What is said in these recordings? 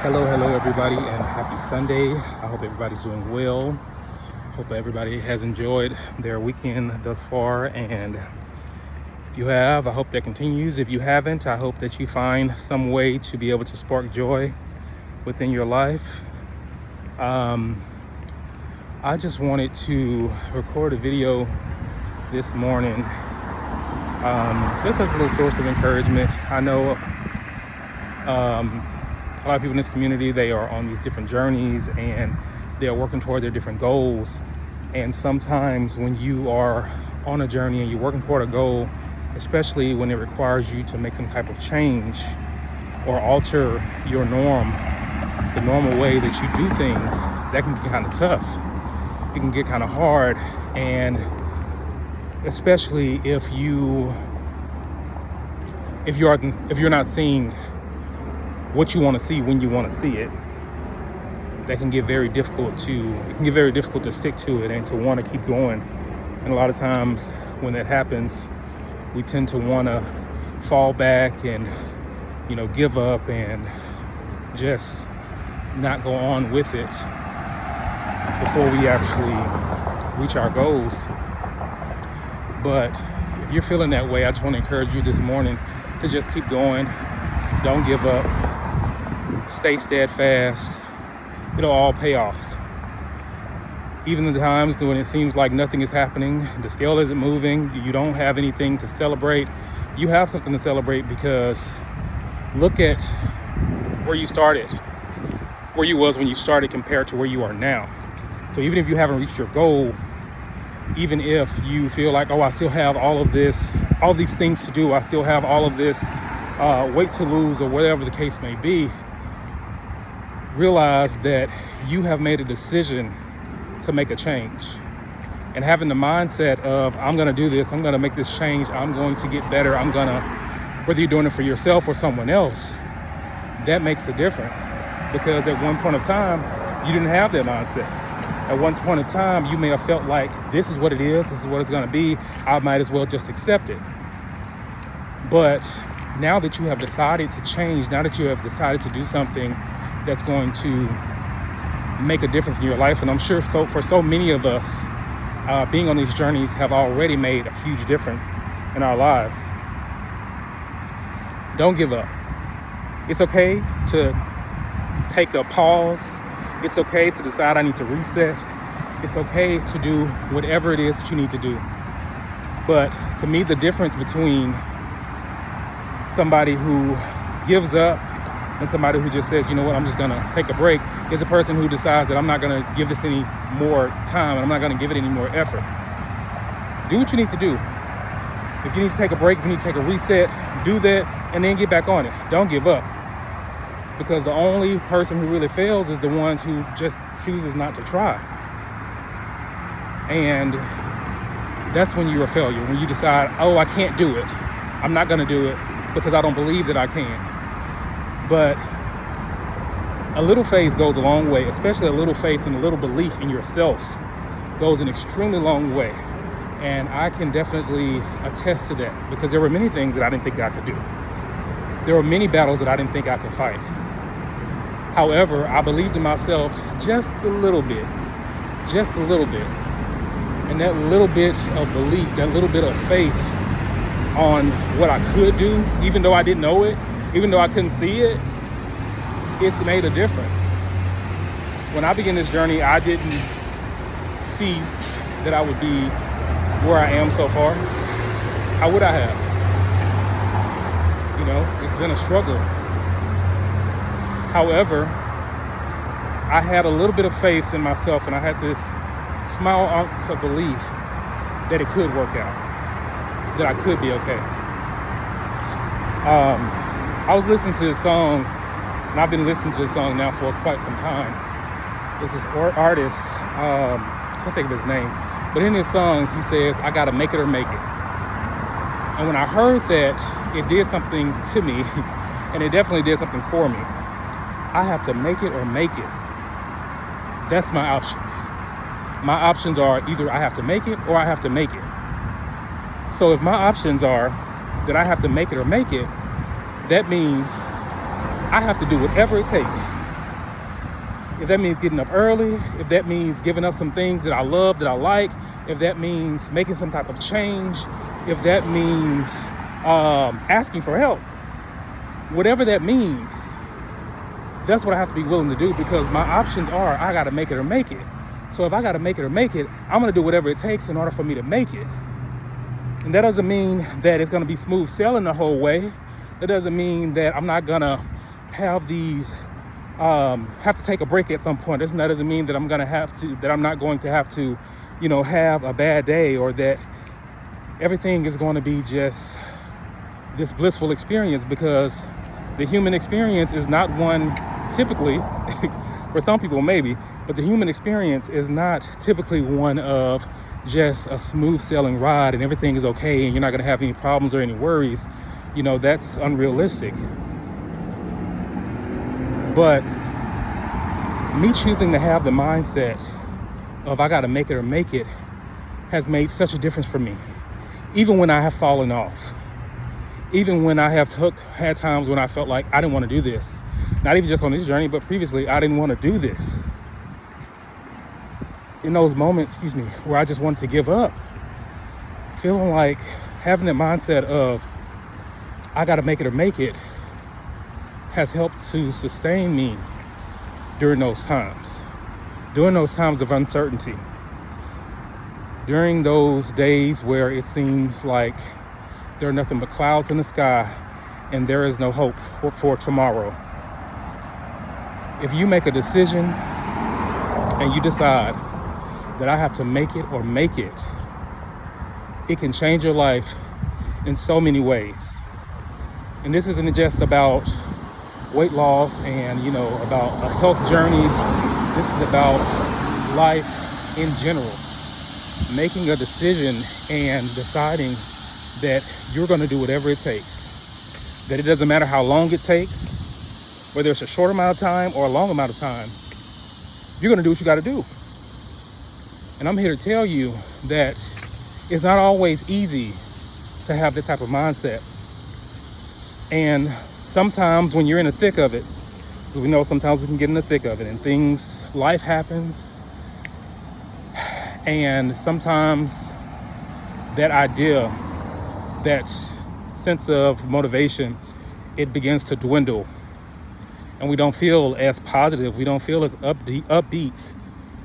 Hello, everybody, and happy Sunday. I hope everybody's doing well. Hope everybody has enjoyed their weekend thus far. And if you have, I hope that continues. If you haven't, I hope that you find some way to be able to spark joy within your life. I just wanted to record a video this morning just as a little source of encouragement. I know a lot of people in this community, they are on these different journeys and they are working toward their different goals. And sometimes when you are on a journey and you're working toward a goal, especially when it requires you to make some type of change or alter your norm, the normal way that you do things, that can be kind of tough. It can get kind of hard, and especially if you're not seeing what you want to see when you want to see it, that can get very difficult to stick to it and to want to keep going. And a lot of times when that happens, we tend to want to fall back and give up and just not go on with it before we actually reach our goals. But if you're feeling that way, I just want to encourage you this morning to just keep going. Don't give up. Stay steadfast. It'll all pay off. Even the times when it seems like nothing is happening, the scale isn't moving, you don't have anything to celebrate, you have something to celebrate, because look at where you started, where you was when you started compared to where you are now. So even if you haven't reached your goal, even if you feel like, I still have all these things to do, I still have all of this weight to lose, or whatever the case may be, realize that you have made a decision to make a change. And having the mindset of, I'm going to do this, I'm going to make this change, I'm going to get better, whether you're doing it for yourself or someone else, that makes a difference. Because at one point of time, you didn't have that mindset. At one point of time, you may have felt like, this is what it is, this is what it's going to be, I might as well just accept it. But now that you have decided to change, now that you have decided to do something that's going to make a difference in your life, and I'm sure for so many of us, being on these journeys have already made a huge difference in our lives. Don't give up. It's okay to take a pause. It's okay to decide I need to reset. It's okay to do whatever it is that you need to do. But to me, the difference between somebody who gives up and somebody who just says, I'm just going to take a break, is a person who decides that I'm not going to give this any more time and I'm not going to give it any more effort. Do what you need to do. If you need to take a break, if you need to take a reset, do that and then get back on it. Don't give up. Because the only person who really fails is the ones who just chooses not to try. And that's when you're a failure. When you decide, I can't do it. I'm not going to do it because I don't believe that I can. But a little faith goes a long way, especially a little faith and a little belief in yourself goes an extremely long way. And I can definitely attest to that, because there were many things that I didn't think I could do. There were many battles that I didn't think I could fight. However, I believed in myself just a little bit. And that little bit of belief, that little bit of faith on what I could do, even though I didn't know it, even though I couldn't see it, it's made a difference. When I began this journey, I didn't see that I would be where I am so far. How would I have? It's been a struggle. However, I had a little bit of faith in myself, and I had this small ounce of belief that it could work out, that I could be okay. I was listening to this song, and I've been listening to this song now for quite some time. There's this artist, I can't think of his name, but in this song, he says, I gotta make it or make it. And when I heard that, it did something to me, and it definitely did something for me. I have to make it or make it. That's my options. My options are either I have to make it or I have to make it. So if my options are that I have to make it or make it, that means I have to do whatever it takes If that means getting up early, if that means giving up some things that I love, that I like, if that means making some type of change, if that means asking for help, whatever that means, that's what I have to be willing to do, because my options are I got to make it or make it. So if I got to make it or make it, I'm going to do whatever it takes in order for me to make it. And that doesn't mean that it's going to be smooth sailing the whole way. That doesn't mean that I'm not going to have these have to take a break at some point. That doesn't mean that I'm not going to have to, have a bad day, or that everything is going to be just this blissful experience, because the human experience is not one typically, for some people maybe, but the human experience is not typically one of just a smooth sailing ride and everything is okay and you're not going to have any problems or any worries. That's unrealistic. But me choosing to have the mindset of I got to make it or make it has made such a difference for me. Even when I have fallen off, even when I have had times when I felt like I didn't want to do this, not even just on this journey, but previously I didn't want to do this. In those moments, where I just wanted to give up, feeling like having that mindset of I got to make it or make it has helped to sustain me during those times of uncertainty, during those days where it seems like there are nothing but clouds in the sky and there is no hope for tomorrow. If you make a decision and you decide that I have to make it or make it, it can change your life in so many ways. And this isn't just about weight loss and, about health journeys. This is about life in general. Making a decision and deciding that you're going to do whatever it takes. That it doesn't matter how long it takes, whether it's a short amount of time or a long amount of time, you're going to do what you got to do. And I'm here to tell you that it's not always easy to have that type of mindset. And sometimes when you're in the thick of it, because we know sometimes we can get in the thick of it and life happens. And sometimes that idea, that sense of motivation, it begins to dwindle. And we don't feel as positive. We don't feel as upbeat.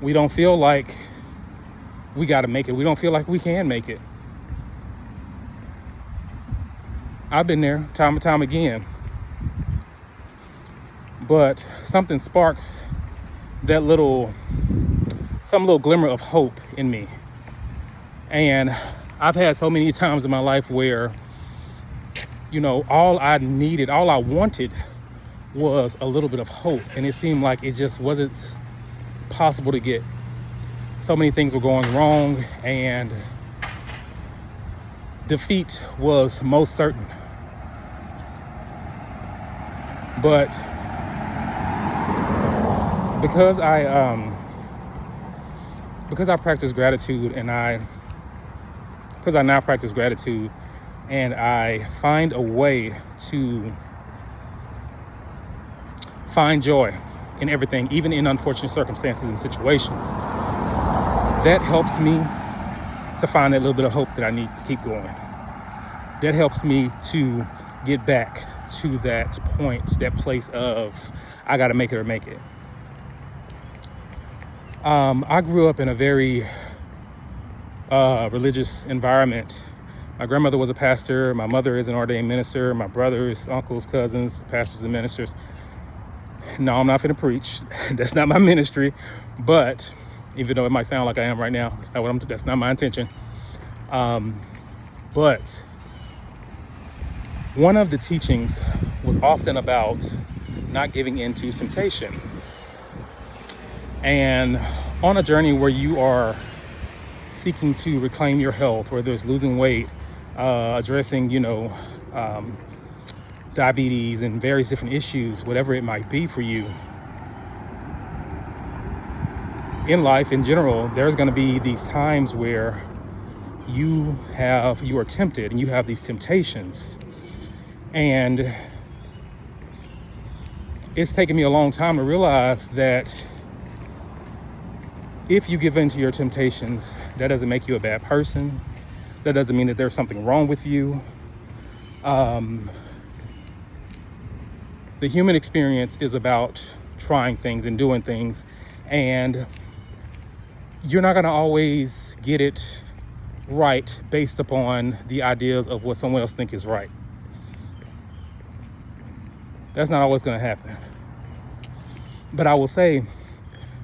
We don't feel like we got to make it. We don't feel like we can make it. I've been there time and time again. But something sparks some little glimmer of hope in me. And I've had so many times in my life where, all I wanted was a little bit of hope. And it seemed like it just wasn't possible to get. So many things were going wrong and defeat was most certain. But because I practice gratitude because I now practice gratitude and I find a way to find joy in everything, even in unfortunate circumstances and situations, that helps me to find that little bit of hope that I need to keep going. That helps me to get back to that point, that place of I got to make it or make it. I grew up in a very religious environment. My grandmother was a pastor. My mother is an ordained minister. My brothers, uncles, cousins, pastors and ministers. No, I'm not finna preach. That's not my ministry. But even though it might sound like I am right now, that's not my intention. But one of the teachings was often about not giving in to temptation. And on a journey where you are seeking to reclaim your health, whether it's losing weight, addressing, diabetes and various different issues, whatever it might be for you, in life in general, there's going to be these times where you are tempted and you have these temptations. And it's taken me a long time to realize that if you give in to your temptations, that doesn't make you a bad person. That doesn't mean that there's something wrong with you. The human experience is about trying things and doing things, and you're not going to always get it right based upon the ideas of what someone else thinks is right. That's not always going to happen. But I will say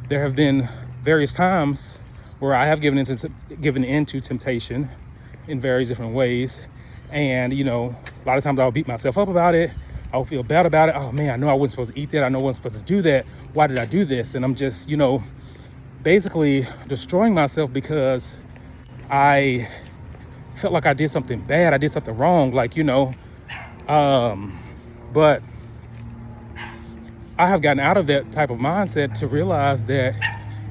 there have been various times where I have given into temptation in various different ways. And, a lot of times I'll beat myself up about it. I'll feel bad about it. Oh man, I know I wasn't supposed to eat that. I know I wasn't supposed to do that. Why did I do this? And I'm just, basically destroying myself because I felt like I did something bad. I did something wrong, but I have gotten out of that type of mindset to realize that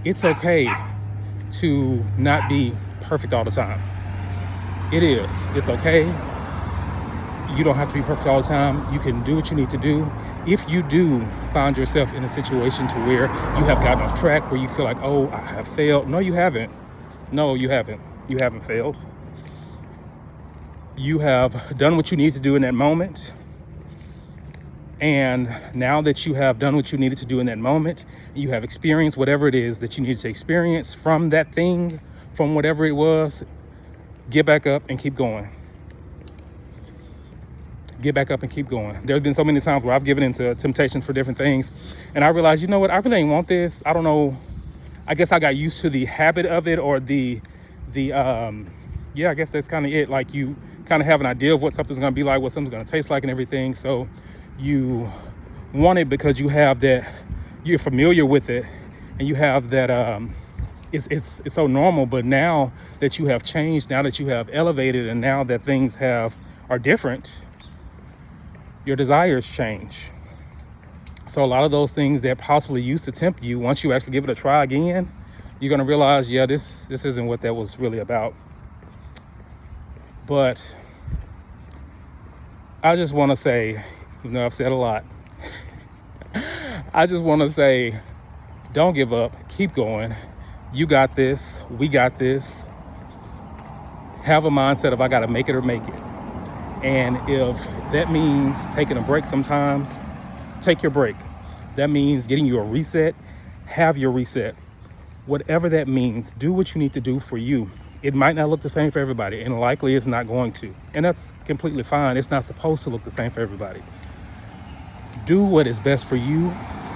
it's okay to not be perfect all the time. It is. It's okay. You don't have to be perfect all the time. You can do what you need to do. If you do find yourself in a situation to where you have gotten off track, where you feel like, oh, I have failed. No, you haven't. No, you haven't. You haven't failed. You have done what you need to do in that moment. And now that you have done what you needed to do in that moment, you have experienced whatever it is that you needed to experience from that thing, from whatever it was, get back up and keep going. Get back up and keep going. There have been so many times where I've given into temptations for different things, and I realized, you know what, I really ain't want this. I don't know. I guess I got used to the habit of it, or I guess that's kind of it. Like, you kind of have an idea of what something's going to be like, what something's going to taste like and everything. So you want it because you have that, you're familiar with it, and you have that, it's so normal. But now that you have changed, now that you have elevated, and now that things are different, your desires change. So a lot of those things that possibly used to tempt you, once you actually give it a try again, you're going to realize, this isn't what that was really about. But I just want to say, even though I've said a lot, I just want to say, don't give up. Keep going. You got this. We got this. Have a mindset of, I got to make it or make it. And if that means taking a break sometimes, take your break. That means getting you a reset. Have your reset. Whatever that means, do what you need to do for you. It might not look the same for everybody, and likely it's not going to. And that's completely fine. It's not supposed to look the same for everybody. Do what is best for you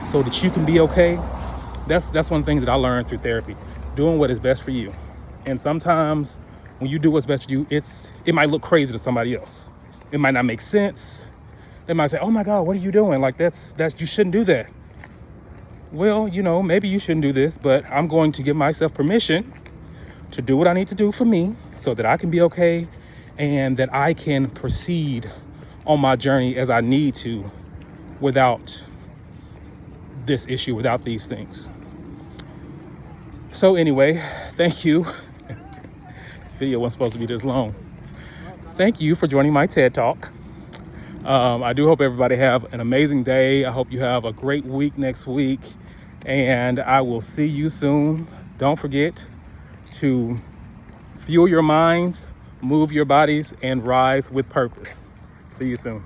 so that you can be okay. That's one thing that I learned through therapy. Doing what is best for you. And sometimes when you do what's best for you, it might look crazy to somebody else. It might not make sense. They might say, oh my God, what are you doing? Like, that's you shouldn't do that. Well, maybe you shouldn't do this, but I'm going to give myself permission to do what I need to do for me so that I can be okay and that I can proceed on my journey as I need to without this issue, without these things. So anyway, thank you. This video wasn't supposed to be this long. Thank you for joining my TED Talk. I do hope everybody have an amazing day. I hope you have a great week next week, and I will see you soon. Don't forget to fuel your minds, move your bodies, and rise with purpose. See you soon.